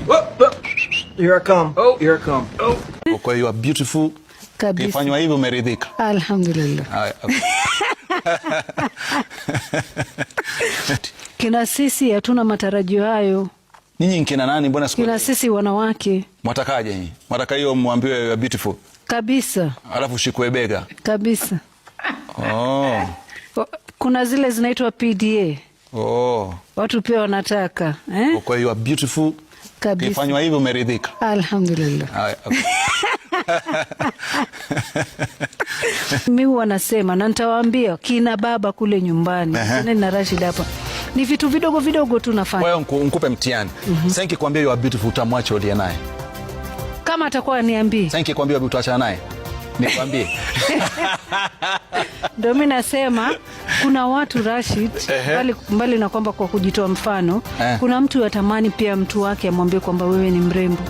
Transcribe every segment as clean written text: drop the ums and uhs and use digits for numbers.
Here I come. Oh, here I come. Oh. Kwa hiyo beautiful. Kabisa. Kifanywa hivyo umeridhika? Alhamdulillah. Kina sisi hatuna matarajio hayo. Ninyi nkina nani mbona siku? Kina sisi wanawake. Mwatakaje nyinyi? Mwataka hiyo muambiwe you are beautiful? Kabisa. Alafu shikwe bega? Kabisa. Oh. Kuna zile zinaitwa PDA. Oh. Watu pia wanataka. Kwa hiyo you are beautiful. Kabisa. Kifanywa hivyo umeridhika? Alhamdulillah. Mimi wanasema na nitawaambia kina baba kule nyumbani. Na Rashid hapa. Ni vitu vidogo vidogo tu nafanya. Wewe nikupe mtihani. Sasa nikikwambia you are beautiful utamwacha ulie naye? Kama atakuwa niambie. Sasa nikikwambia utaachana naye? Nikwambie. Ndio mimi nasema kuna watu Rashid, mbali na kwamba kwa kujitoa mfano, kuna mtu yatamani pia mtu wake amwambie kwamba wewe ni mrembo.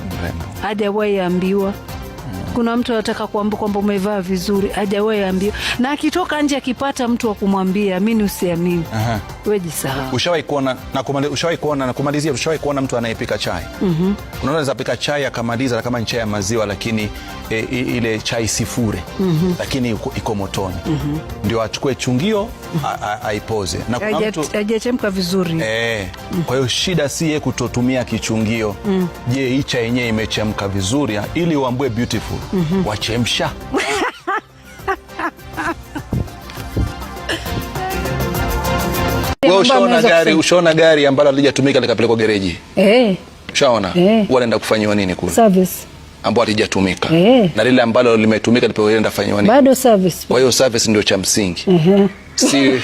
Hajawahi ambiwa. Kuna mtu anataka kuambia kwamba umevaa vizuri, hajawahi ambiwa. Na akitoka nje akipata mtu wa kumwambia, amini usiamini. Wewe jisahau. Ushawahi kuona na kumalizia, ushawahi kuona mtu anayepika chai? Unaweza kupika chai akamaliza kama chai ya maziwa lakini ile chai sifure. Lakini iko motoni. Ndio achukue chungio aipoze. Na kuna mtu hajachemka vizuri. Kwa hiyo shida si yeye kutotumia kichungio. Je, hii chai yenyewe imechemka vizuri ili uambie beautiful? Wachemsha. Wewe ushaona gari ambalo halijatumika likapelekwa gereji? Ushaona? Wanaenda kufanywa nini kule? Service. Ambalo halijatumika. Na lile ambalo limetumika lipoenda kufanywa nini? Bado service. Kwa hiyo service ndio cha msingi. Si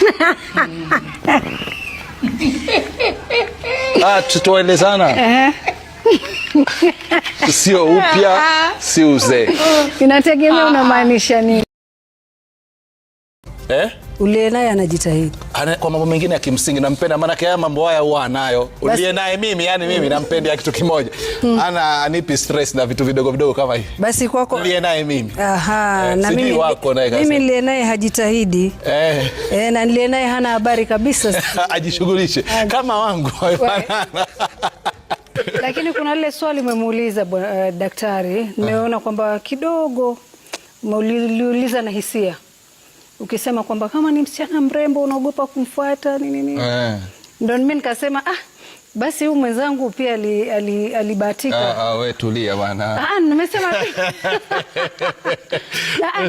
tutoelezana. Sio upya, si uzee. Inategemea unamaanisha nini. Uliye naye anajitahidi. Kwa mambo mengine ya kimsingi nampenda, maana haya mambo haya huwa anayo. Uliye naye mimi, yani mimi nampenda ya kitu kimoja. Anipi stress na vitu vidogo vidogo kama hivi. Basi kwako. Uliye naye mimi. Na mimi niliye naye hajitahidi. Na niliye naye hana habari kabisa. Ajishughulishe kama wangu. Lakini kuna lile swali umemuuliza daktari, nimeona kwamba kidogo umeuliza na hisia. Ukisema kwamba kama ni msichana mrembo unaogopa kumfuata nini. Ndio mimi nikasema basi huyu mwenzangu pia alibahatika. Wewe tulia bwana.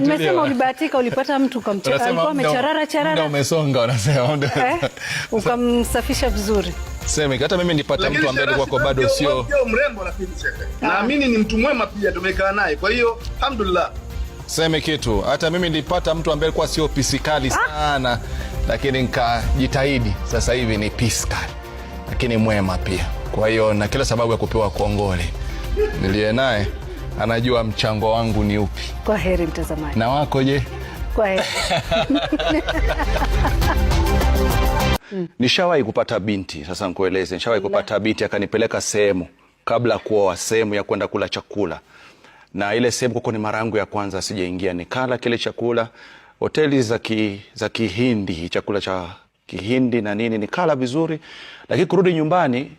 Nimesema ulibahatika, ulipata mtu ukamcheka, alikuwa amecharara. Ndio umesonga unasema. Ukamsafisha vizuri. Sema hata mimi nilipata mtu ambaye alikuwa kwa bado sio mrembo, lakini naamini ni mtu mwema pia, tumekaa naye. Kwa hiyo alhamdulillah. Sema kitu, hata mimi nilipata mtu ambaye alikuwa sio pisikali sana, lakini nikajitahidi. Sasa hivi ni pisikali, lakini mwema pia. Kwa hiyo na kila sababu ya kupewa kongole. Niliye naye anajua mchango wangu ni upi. Kwa heri mtazamaji. Na wako je? Kwa heri. Nishawahi kupata binti, sasa nikueleze. Nishawahi kupata binti akanipeleka sehemu kabla kuoa, sehemu ya kwenda kula chakula. Na ile sehemu kuko ni mara yangu ya kwanza sijaingia, nikala kile chakula, hoteli za Kihindi, chakula cha Kihindi na nini, nikala vizuri, lakini kurudi nyumbani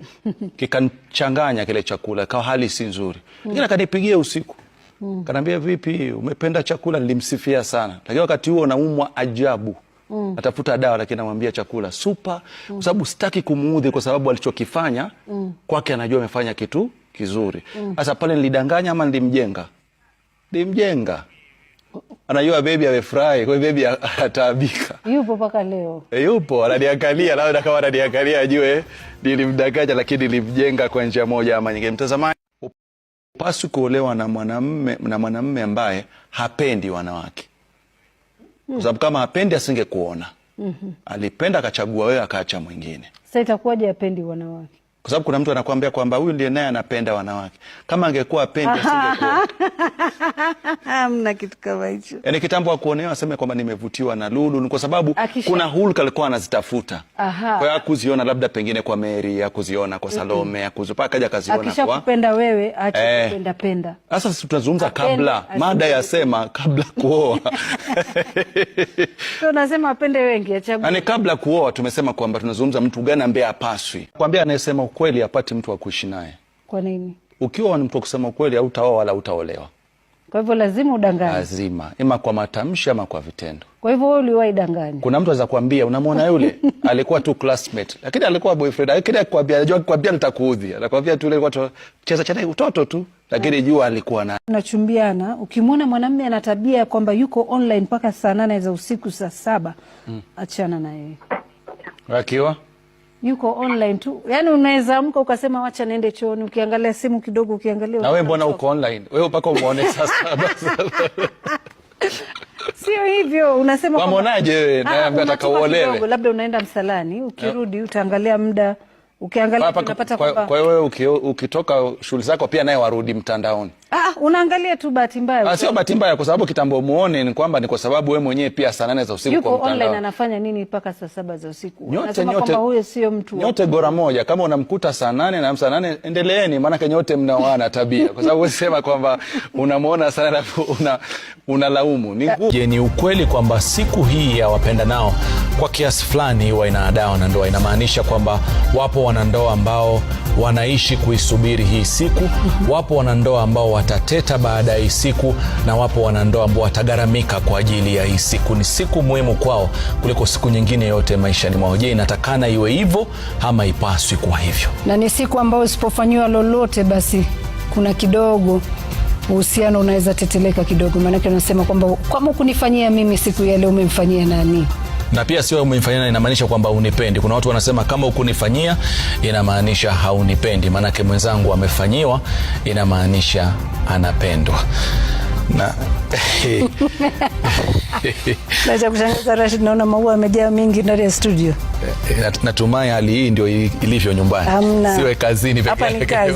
kikanchanganya kile chakula, kwa hali si nzuri. Lakini akanipigia usiku. Kanambia vipi, umependa chakula? Nilimsifia sana. Lakini wakati huo naumwa ajabu. Natafuta dawa, lakini namwambia chakula super, kwa sababu sitaki kumuudhi, kwa sababu alichokifanya kwake anajua amefanya kitu kizuri. Sasa pale nilidanganya ama nilimjenga? Nilimjenga. Anajua baby amefurahi, kwa hiyo baby ataabika. Yupo mpaka leo. Yupo, ananiangalia, labda kama ananiangalia ajue nilimdanganya, lakini nilimjenga kwa njia moja ama nyingine. Mtazamaji, upaswi kuolewa na mwanamume ambaye hapendi wanawake. Kwa sababu kama hapendi asingekuona. Alipenda akachagua wewe, akaacha mwingine. Sasa itakuwaje hapendi wanawake? Kwa sababu kuna mtu anakuambia kwamba huyu ndiye naye anapenda wanawake. Kama angekuwa apendi asingekuwa. Hamna kitu kama hicho. Yaani kitambo akuonewa aseme kwamba nimevutiwa na Lulu, ni kwa sababu kuna hulka alikuwa anazitafuta. Kwa hiyo hakuziona labda pengine kwa Mary, hakuziona kwa Salome, hakuzipaka kaja kaziona kwa. Akishakupenda wewe acha kupenda. Sasa tutazungumza kabla, mada yasema kabla kuoa. So nasema apende wengi achague. Yaani kabla kuoa tumesema kwamba tunazungumza mtu gani ambaye hapaswi. Kwambia anayesema ukweli apate mtu wa kuishi naye. Kwa nini? Ukiwa ni mtu kusema kweli hautaoa wala utaolewa. Kwa hivyo lazima udanganye. Lazima. Ima kwa matamshi ama kwa vitendo. Kwa hivyo wewe uliwahi danganya. Kuna mtu anaweza kuambia unamwona yule alikuwa tu classmate, lakini alikuwa boyfriend. Lakini akwambia anajua kukwambia nitakuudhi. Anakuambia tu ile watu cheza cheza utoto tu, lakini jua alikuwa na. Unachumbiana, ukimwona mwanamume ana tabia kwamba yuko online mpaka saa 8 za usiku, saa 7, achana na yeye. Akiwa yuko online tu. Yaani unaweza amka ukasema wacha niende chooni, ukiangalia simu kidogo, ukiangalia. Na wewe mbona uko online? Wewe mpaka umuone sasa. Sio hivyo, unasema kwa mwonaje wewe na ambaye atakaolewe. Labda unaenda msalani, ukirudi utaangalia muda, ukiangalia unapata kwamba. Kwa hiyo ukitoka shughuli zako pia naye warudi mtandaoni. Unaangalia tu bahati mbaya. Sio bahati mbaya, kwa sababu kitambo muone ni kwamba ni kwa sababu wewe mwenyewe pia saa 8 za usiku kwa mtandao. Online anafanya nini mpaka saa 7 za usiku? Nyote huyo sio mtu. Nyote gora moja, kama unamkuta saa 8 na saa 8 endeleeni, maana nyote mnaoana tabia. Kwa sababu usema kwamba unamuona sana unalaumu. Je, ni ukweli kwamba siku hii ya wapendanao kwa kiasi fulani huwa inaandaa wanandoa? Inamaanisha kwamba wapo wanandoa ambao wanaishi kuisubiri hii siku, wapo wanandoa ambao watateta baada ya hii siku, na wapo wanandoa ambao watagaramika kwa ajili ya hii siku. Ni siku muhimu kwao kuliko siku nyingine yote maishani mwao. Je, inatakana iwe hivyo ama ipaswi kuwa hivyo? Na ni siku ambayo usipofanywa lolote, basi kuna kidogo uhusiano unaweza teteleka kidogo. Maana unasema kwamba kama kunifanyia mimi siku ya leo, umemfanyia nani? Na pia sio umemfanyia inamaanisha kwamba unipendi. Kuna watu wanasema kama ukunifanyia inamaanisha haunipendi, maana mwenzangu amefanyiwa inamaanisha anapendwa. Na Nacha kushangaza Rashid, naona maua yamejaa mingi ndani ya studio. Natumai hali hii ndio ilivyo nyumbani. Siwe kazini pekee. Hapa ni kazi.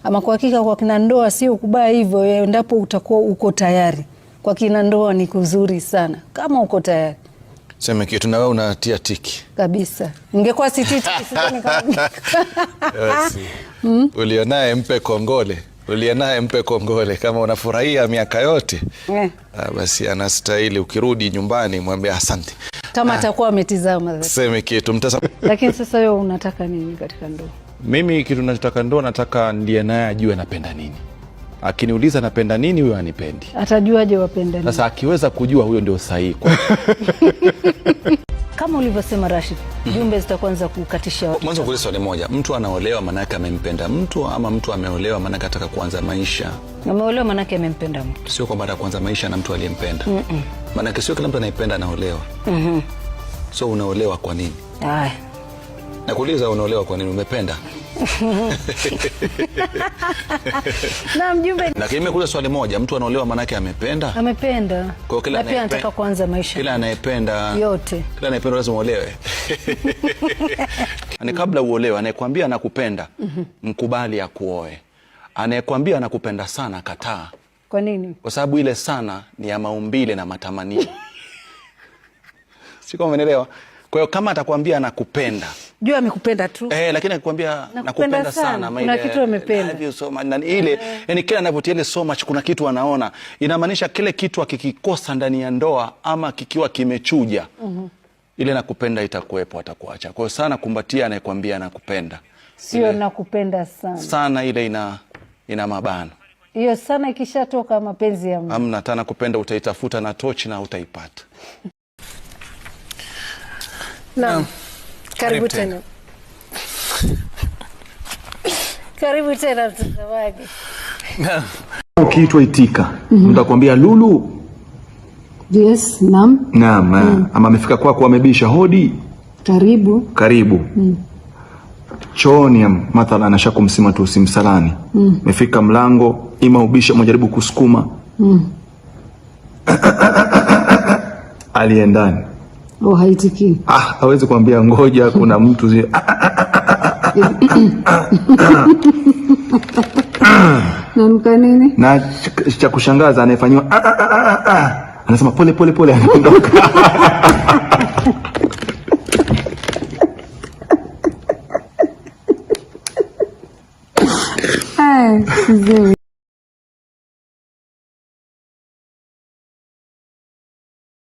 Ama kwa hakika kwa kina ndoa sio kubaya hivyo, endapo utakuwa uko tayari. Kwa kina ndoa ni kuzuri sana kama uko tayari. Sema kitu na wewe unatia tiki. Kabisa. Ningekuwa si tiki sidhani kama. Ulionaye mpe kongole. Ulionaye mpe kongole kama unafurahia miaka yote. Basi anastahili ukirudi nyumbani mwambie asante. Kama atakuwa ametizama. Sema kitu mtazama. Lakini sasa wewe unataka nini katika ndoa? Mimi kitu ninachotaka ndoa, nataka ndiye naye ajue napenda nini. Akiniuliza napenda nini, huyo anipendi. Atajuaje wapenda nini? Sasa akiweza kujua, huyo ndio sahihi kwa. Kama ulivyosema Rashid, jumbe zitaanza kukatisha watu. Mwanzo kuuliza swali moja, mtu anaolewa maana yake amempenda mtu, ama mtu ameolewa maana yake anataka kuanza maisha? Ameolewa maana yake amempenda mtu. Sio kwamba anataka kuanza maisha na mtu aliyempenda. Maana yake sio kila mtu anayependa anaolewa. So unaolewa kwa nini? Nakuuliza, unaolewa kwa nini? Umependa? Na mjumbe. Lakini nimekuuliza swali moja, mtu anaolewa maana yake amependa? Amependa. Kwa kila pia anataka kuanza maisha. Kila anayependa yote. Kila anayependa lazima uolewe. Ani kabla uolewe, anayekwambia anakupenda, mkubali akuoe. Anayekwambia anakupenda sana, kataa. Kwa nini? Kwa sababu ile sana ni ya maumbile na matamanio. Siko umeelewa? Kwa hiyo kama atakwambia anakupenda, jua amekupenda tu. Lakini akikwambia nakupenda sana, kuna kitu amependa. Ile yani kila anapotia ile so much kuna kitu anaona. Inamaanisha kile kitu akikikosa ndani ya ndoa ama kikiwa kimechuja, ile nakupenda itakuwepo, atakuacha. Kwa hiyo sana kumbatia anayekwambia anakupenda. Sio nakupenda sana. Sana ile ina mabano. Hiyo sana ikishatoka mapenzi ya mtu. Hamna tena kupenda, utaitafuta na tochi na utaipata. Naam. Karibu tena. Karibu tena mtazamaji. Naam. Ukiitwa itika. Mtakwambia Lulu. Yes, naam. Naam. Ama amefika kwako amebisha hodi. Karibu. Karibu. Chooni mathala anashakumsima tu simsalani. Mefika mlango, ima ubisha mjaribu kusukuma. Aliendani. Haitiki. Hawezi kuambia ngoja kuna mtu na mkanini? Na cha kushangaza anayefanywa anasema pole pole pole, anaondoka. Sisi